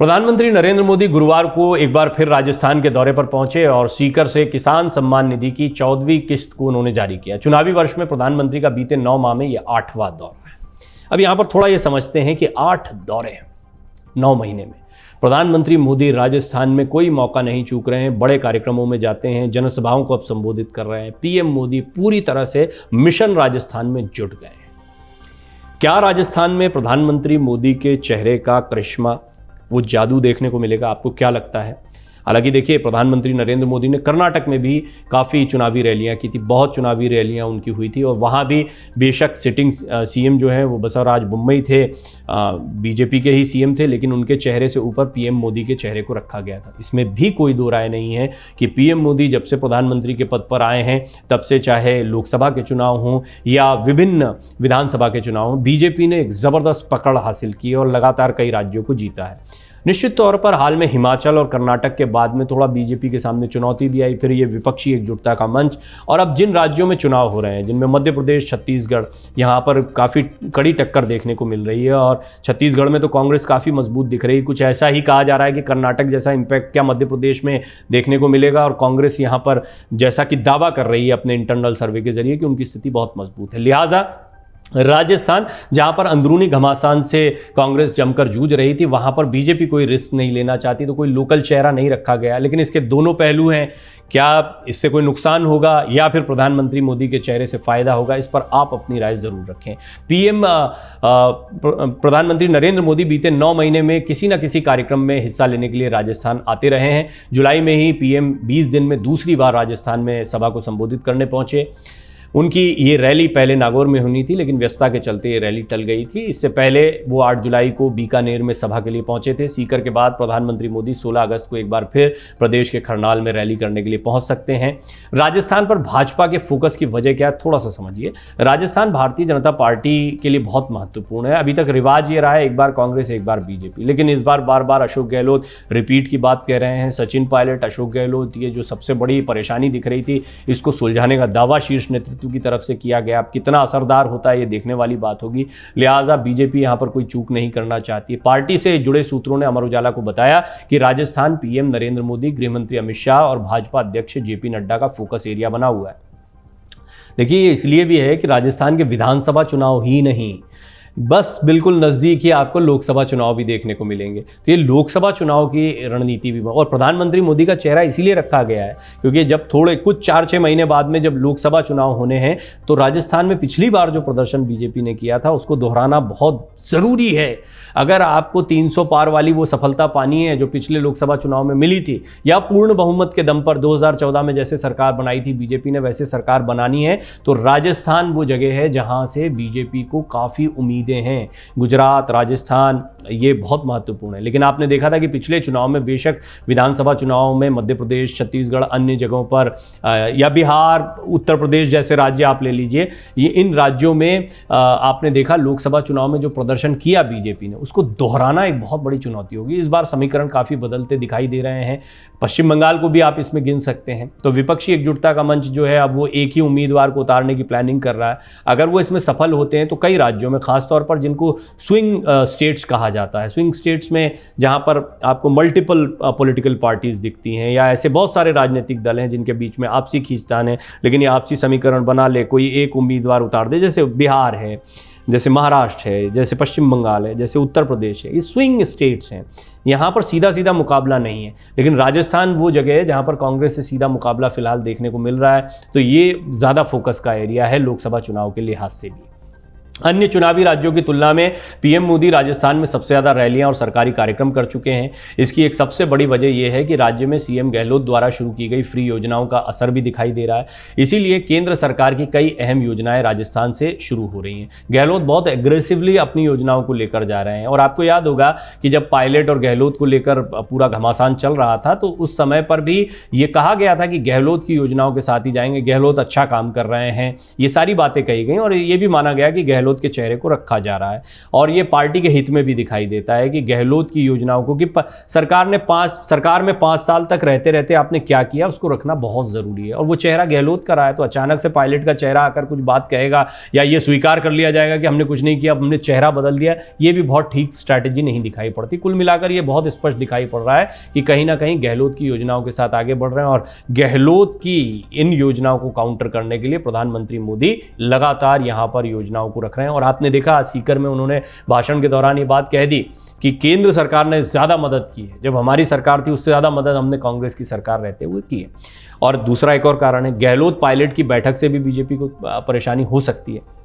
प्रधानमंत्री नरेंद्र मोदी गुरुवार को एक बार फिर राजस्थान के दौरे पर पहुंचे और सीकर से किसान सम्मान निधि की 14वीं किस्त को उन्होंने जारी किया। चुनावी वर्ष में प्रधानमंत्री का बीते 9 माह में यह 8वां दौरा है। अब यहां पर थोड़ा ये समझते हैं कि 8 दौरे 9 महीने में। प्रधानमंत्री मोदी राजस्थान में कोई मौका नहीं चूक रहे हैं, बड़े कार्यक्रमों में जाते हैं, जनसभाओं को अब संबोधित कर रहे हैं। पीएम मोदी पूरी तरह से मिशन राजस्थान में जुट गए हैं। क्या राजस्थान में प्रधानमंत्री मोदी के चेहरे का करिश्मा, वो जादू देखने को मिलेगा? आपको क्या लगता है? हालांकि देखिए, प्रधानमंत्री नरेंद्र मोदी ने कर्नाटक में भी काफ़ी चुनावी रैलियां की थी, बहुत चुनावी रैलियां उनकी हुई थी और वहां भी बेशक सिटिंग सीएम जो है वो बसवराज बोम्मई थे, बीजेपी के ही सीएम थे, लेकिन उनके चेहरे से ऊपर पीएम मोदी के चेहरे को रखा गया था। इसमें भी कोई दो राय नहीं है कि पीएम मोदी जब से प्रधानमंत्री के पद पर आए हैं तब से, चाहे लोकसभा के चुनाव हों या विभिन्न विधानसभा के चुनाव हों, बीजेपी ने एक ज़बरदस्त पकड़ हासिल की और लगातार कई राज्यों को जीता है। निश्चित तौर पर हाल में हिमाचल और कर्नाटक के बाद में थोड़ा बीजेपी के सामने चुनौती भी आई, फिर ये विपक्षी एकजुटता का मंच, और अब जिन राज्यों में चुनाव हो रहे हैं, जिनमें मध्य प्रदेश, छत्तीसगढ़, यहाँ पर काफ़ी कड़ी टक्कर देखने को मिल रही है और छत्तीसगढ़ में तो कांग्रेस काफ़ी मजबूत दिख रही है। कुछ ऐसा ही कहा जा रहा है कि कर्नाटक जैसा इम्पैक्ट क्या मध्य प्रदेश में देखने को मिलेगा, और कांग्रेस यहाँ पर जैसा कि दावा कर रही है अपने इंटरनल सर्वे के जरिए कि उनकी स्थिति बहुत मजबूत है। लिहाजा राजस्थान, जहां पर अंदरूनी घमासान से कांग्रेस जमकर जूझ रही थी, वहां पर बीजेपी कोई रिस्क नहीं लेना चाहती, तो कोई लोकल चेहरा नहीं रखा गया। लेकिन इसके दोनों पहलू हैं, क्या इससे कोई नुकसान होगा या फिर प्रधानमंत्री मोदी के चेहरे से फायदा होगा, इस पर आप अपनी राय जरूर रखें। प्रधानमंत्री नरेंद्र मोदी बीते 9 महीने में किसी न किसी कार्यक्रम में हिस्सा लेने के लिए राजस्थान आते रहे हैं। जुलाई में ही पीएम 20 दिन में दूसरी बार राजस्थान में सभा को संबोधित करने पहुंचे। उनकी ये रैली पहले नागौर में होनी थी, लेकिन व्यस्तता के चलते ये रैली टल गई थी। इससे पहले वो 8 जुलाई को बीकानेर में सभा के लिए पहुंचे थे। सीकर के बाद प्रधानमंत्री मोदी 16 अगस्त को एक बार फिर प्रदेश के खरनाल में रैली करने के लिए पहुंच सकते हैं। राजस्थान पर भाजपा के फोकस की वजह क्या है, थोड़ा सा समझिए। राजस्थान भारतीय जनता पार्टी के लिए बहुत महत्वपूर्ण है। अभी तक रिवाज ये रहा है, एक बार कांग्रेस एक बार बीजेपी, लेकिन इस बार बार बार अशोक गहलोत रिपीट की बात कह रहे हैं। सचिन पायलट, अशोक गहलोत, ये जो सबसे बड़ी परेशानी दिख रही थी, इसको सुलझाने का दावा शीर्ष नेतृत्व की तरफ से किया गया। अब कितना असरदार होता है ये देखने वाली बात होगी। लिहाजा बीजेपी यहां पर कोई चूक नहीं करना चाहती। पार्टी से जुड़े सूत्रों ने अमर उजाला को बताया कि राजस्थान पीएम नरेंद्र मोदी, गृहमंत्री अमित शाह और भाजपा अध्यक्ष जेपी नड्डा का फोकस एरिया बना हुआ है। देखिए, ये इसलिए भी है कि राजस्थान के विधानसभा चुनाव ही नहीं, बस बिल्कुल नज़दीक ही आपको लोकसभा चुनाव भी देखने को मिलेंगे। तो ये लोकसभा चुनाव की रणनीति भी, और प्रधानमंत्री मोदी का चेहरा इसीलिए रखा गया है क्योंकि जब थोड़े कुछ 4-6 महीने बाद में जब लोकसभा चुनाव होने हैं, तो राजस्थान में पिछली बार जो प्रदर्शन बीजेपी ने किया था उसको दोहराना बहुत ज़रूरी है। अगर आपको 300 पार वाली वो सफलता पानी है जो पिछले लोकसभा चुनाव में मिली थी, या पूर्ण बहुमत के दम पर 2014 में जैसे सरकार बनाई थी बीजेपी ने, वैसे सरकार बनानी है, तो राजस्थान वो जगह है जहाँ से बीजेपी को काफ़ी उम्मीद हैं। गुजरात, राजस्थान, ये बहुत महत्वपूर्ण है। लेकिन आपने देखा था कि पिछले चुनाव में, बेशक विधानसभा चुनाव में मध्य प्रदेश, छत्तीसगढ़, अन्य जगहों पर, या बिहार, उत्तर प्रदेश जैसे राज्य आप ले लीजिए, ये इन राज्यों में आपने देखा लोकसभा चुनाव में जो प्रदर्शन किया बीजेपी ने, उसको दोहराना एक बहुत बड़ी चुनौती होगी। इस बार समीकरण काफ़ी बदलते दिखाई दे रहे हैं। पश्चिम बंगाल को भी आप इसमें गिन सकते हैं। तो विपक्षी एकजुटता का मंच जो है, अब वो एक ही उम्मीदवार को उतारने की प्लानिंग कर रहा है। अगर वो इसमें सफल होते हैं तो कई राज्यों में, खासतौर पर जिनको स्विंग स्टेट्स कहा जाता है, स्विंग स्टेट्स में जहां पर आपको मल्टीपल पॉलिटिकल पार्टीज दिखती हैं, या ऐसे बहुत सारे राजनीतिक दल हैं जिनके बीच में आपसी खींचतान है, लेकिन ये आपसी समीकरण बना ले, कोई एक उम्मीदवार उतार दे, जैसे बिहार है, जैसे महाराष्ट्र है, जैसे पश्चिम बंगाल है, जैसे उत्तर प्रदेश है, ये स्विंग स्टेट्स हैं। यहाँ पर सीधा सीधा मुकाबला नहीं है। लेकिन राजस्थान वो जगह है जहाँ पर कांग्रेस से सीधा मुकाबला फिलहाल देखने को मिल रहा है। तो ये ज़्यादा फोकस का एरिया है लोकसभा चुनाव के लिहाज से भी। अन्य चुनावी राज्यों की तुलना में पीएम मोदी राजस्थान में सबसे ज़्यादा रैलियां और सरकारी कार्यक्रम कर चुके हैं। इसकी एक सबसे बड़ी वजह यह है कि राज्य में सीएम गहलोत द्वारा शुरू की गई फ्री योजनाओं का असर भी दिखाई दे रहा है। इसीलिए केंद्र सरकार की कई अहम योजनाएं राजस्थान से शुरू हो रही हैं। गहलोत बहुत एग्रेसिवली अपनी योजनाओं को लेकर जा रहे हैं। और आपको याद होगा कि जब पायलट और गहलोत को लेकर पूरा घमासान चल रहा था, तो उस समय पर भी ये कहा गया था कि गहलोत की योजनाओं के साथ ही जाएंगे, गहलोत अच्छा काम कर रहे हैं, ये सारी बातें कही गई और ये भी माना गया कि गहलोत के चेहरे को रखा जा रहा है। और ये पार्टी के हित में भी दिखाई देता है कि गहलोत की योजनाओं को, कि सरकार में 5 साल तक रहते रहते आपने क्या किया, उसको रखना बहुत ज़रूरी है। और वो चेहरा गहलोत का रहा है, तो अचानक से पायलट का चेहरा आकर कुछ बात कहेगा या ये स्वीकार कर लिया जाएगा कि हमने कुछ नहीं किया, हमने चेहरा बदल दिया, ये भी बहुत ठीक स्ट्रैटेजी नहीं दिखाई पड़ती। कुल मिलाकर ये बहुत स्पष्ट दिखाई पड़ रहा है कि कहीं ना कहीं गहलोत की योजनाओं के साथ आगे बढ़ रहे हैं, और गहलोत की इन योजनाओं को काउंटर करने के लिए प्रधानमंत्री मोदी लगातार यहां पर योजनाओं को रख रहे हैं। और आपने देखा सीकर में उन्होंने भाषण के दौरान ये बात कह दी कि केंद्र सरकार ने ज़्यादा मदद की है, जब हमारी सरकार थी उससे ज़्यादा मदद हमने कांग्रेस की सरकार रहते हुए की है। और दूसरा एक और कारण है, गहलोत पायलट की बैठक से भी बीजेपी को परेशानी हो सकती है।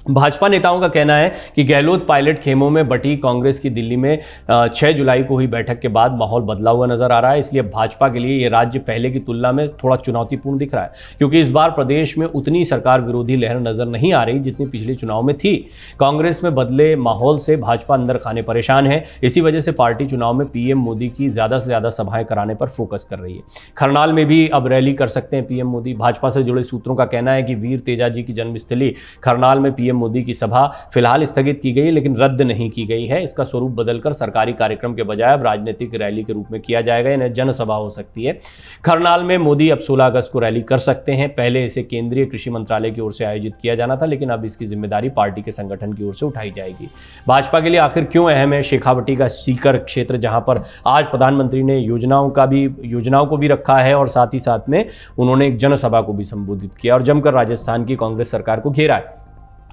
भाजपा नेताओं का कहना है कि गहलोत पायलट खेमों में बटी कांग्रेस की दिल्ली में 6 जुलाई को हुई बैठक के बाद माहौल बदला हुआ नजर आ रहा है। इसलिए भाजपा के लिए ये राज्य पहले की तुलना में थोड़ा चुनौतीपूर्ण दिख रहा है, क्योंकि इस बार प्रदेश में उतनी सरकार विरोधी लहर नजर नहीं आ रही जितनी पिछले चुनाव में थी। कांग्रेस में बदले माहौल से भाजपा अंदर खाने परेशान है। इसी वजह से पार्टी चुनाव में पीएम मोदी की ज्यादा से ज्यादा सभाएं कराने पर फोकस कर रही है। खरनाल में भी अब रैली कर सकते हैं पीएम मोदी। भाजपा से जुड़े सूत्रों का कहना है कि वीर तेजाजी की जन्मस्थली खरनाल में पीएम मोदी की सभा फिलहाल स्थगित की गई, लेकिन रद्द नहीं की गई है। इसका स्वरूप बदलकर सरकारी कार्यक्रम के बजाय अब राजनीतिक रैली के रूप में किया जाएगा, यानी जनसभा हो सकती है। खरनाल में मोदी अब 16 अगस्त को रैली कर सकते हैं। पहले इसे केंद्रीय कृषि मंत्रालय की ओर से आयोजित किया जाना था, लेकिन अब इसकी जिम्मेदारी पार्टी के संगठन की ओर से उठाई जाएगी। भाजपा के लिए आखिर क्यों अहम है शेखावटी का सीकर क्षेत्र, जहां पर आज प्रधानमंत्री ने योजनाओं को भी रखा है और साथ ही साथ में उन्होंने एक जनसभा को भी संबोधित किया और जमकर राजस्थान की कांग्रेस सरकार को घेरा है।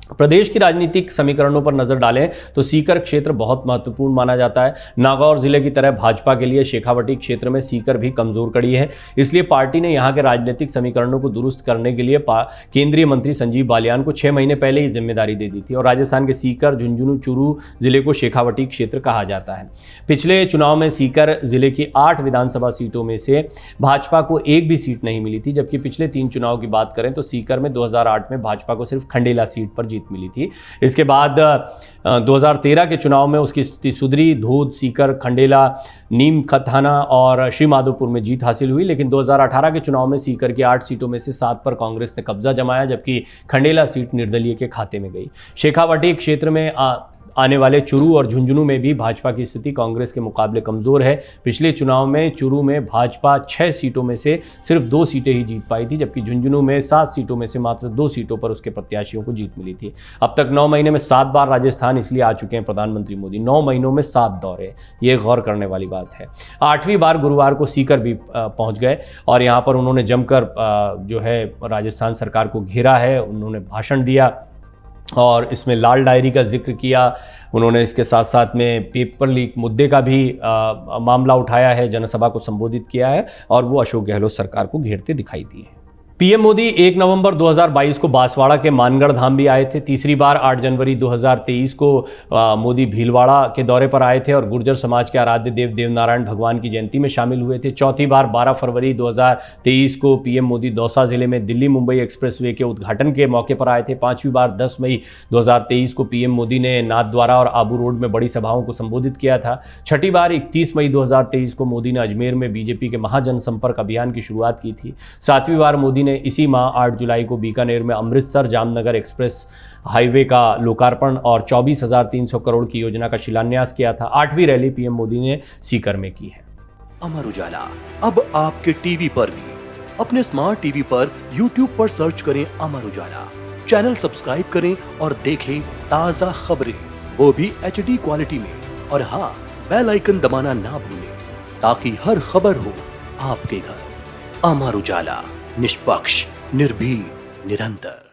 प्रदेश की राजनीतिक समीकरणों पर नजर डालें तो सीकर क्षेत्र बहुत महत्वपूर्ण माना जाता है। नागौर जिले की तरह भाजपा के लिए शेखावटी क्षेत्र में सीकर भी कमजोर कड़ी है। इसलिए पार्टी ने यहां के राजनीतिक समीकरणों को दुरुस्त करने के लिए केंद्रीय मंत्री संजीव बालियान को 6 महीने पहले ही जिम्मेदारी दे दी थी। और राजस्थान के सीकर, झुंझुनू, चूरू जिले को शेखावटी क्षेत्र कहा जाता है। पिछले चुनाव में सीकर जिले की 8 विधानसभा सीटों में से भाजपा को एक भी सीट नहीं मिली थी, जबकि पिछले 3 चुनाव की बात करें तो सीकर में 2008 में भाजपा को सिर्फ खंडेला सीट पर जीत मिली थी। इसके बाद 2013 के चुनाव में उसकी स्थिति सुधरी। धूध, सीकर, खंडेला, नीम खताना और श्रीमाधोपुर में जीत हासिल हुई, लेकिन 2018 के चुनाव में सीकर की 8 सीटों में से 7 पर कांग्रेस ने कब्जा जमाया, जबकि खंडेला सीट निर्दलीय के खाते में गई। शेखावटी क्षेत्र में आने वाले चूरू और झुंझुनू में भी भाजपा की स्थिति कांग्रेस के मुकाबले कमजोर है। पिछले चुनाव में चूरू में भाजपा 6 सीटों में से सिर्फ 2 सीटें ही जीत पाई थी, जबकि झुंझुनू में 7 सीटों में से मात्र 2 सीटों पर उसके प्रत्याशियों को जीत मिली थी। अब तक 9 महीने में 7 बार राजस्थान इसलिए आ चुके हैं प्रधानमंत्री मोदी। 9 महीनों में 7 दौरे, ये गौर करने वाली बात है। 8वीं बार गुरुवार को सीकर भी पहुंच गए और यहाँ पर उन्होंने जमकर जो है राजस्थान सरकार को घेरा है। उन्होंने भाषण दिया और इसमें लाल डायरी का जिक्र किया। उन्होंने इसके साथ साथ में पेपर लीक मुद्दे का भी मामला उठाया है, जनसभा को संबोधित किया है और वो अशोक गहलोत सरकार को घेरते दिखाई दिए। पीएम मोदी 1 नवंबर 2022 को बांसवाड़ा के मानगढ़ धाम भी आए थे। तीसरी बार 8 जनवरी 2023 को मोदी भीलवाड़ा के दौरे पर आए थे और गुर्जर समाज के आराध्य देव देवनारायण भगवान की जयंती में शामिल हुए थे। चौथी बार 12 फरवरी 2023 को पीएम मोदी दौसा जिले में दिल्ली मुंबई एक्सप्रेसवे के उद्घाटन के मौके पर आए थे। 5वीं बार 10 मई 2023 को पीएम मोदी ने नाथद्वारा और आबू रोड में बड़ी सभाओं को संबोधित किया था। छठी बार 31 मई 2023 को मोदी ने अजमेर में बीजेपी के महाजनसंपर्क अभियान की शुरुआत की थी। 7वीं बार मोदी ने इसी माह 8 जुलाई को बीकानेर में अमृतसर जामनगर एक्सप्रेस हाईवे का लोकार्पण और 24,300 करोड़ की योजना का शिलान्यास किया था। 8वीं रैली पीएम मोदी ने सीकर में की है। अमर उजाला अब आपके टीवी पर भी। अपने स्मार्ट टीवी पर YouTube पर सर्च करें अमर उजाला, चैनल सब्सक्राइब करें और देखें ताजा खबरें, वो भी HD क्वालिटी में। और हाँ, बेल आइकन दबाना ना भूलें ताकि हर खबर हो आपके घर। अमर उजाला, निष्पक्ष, निर्भीक, निरंतर।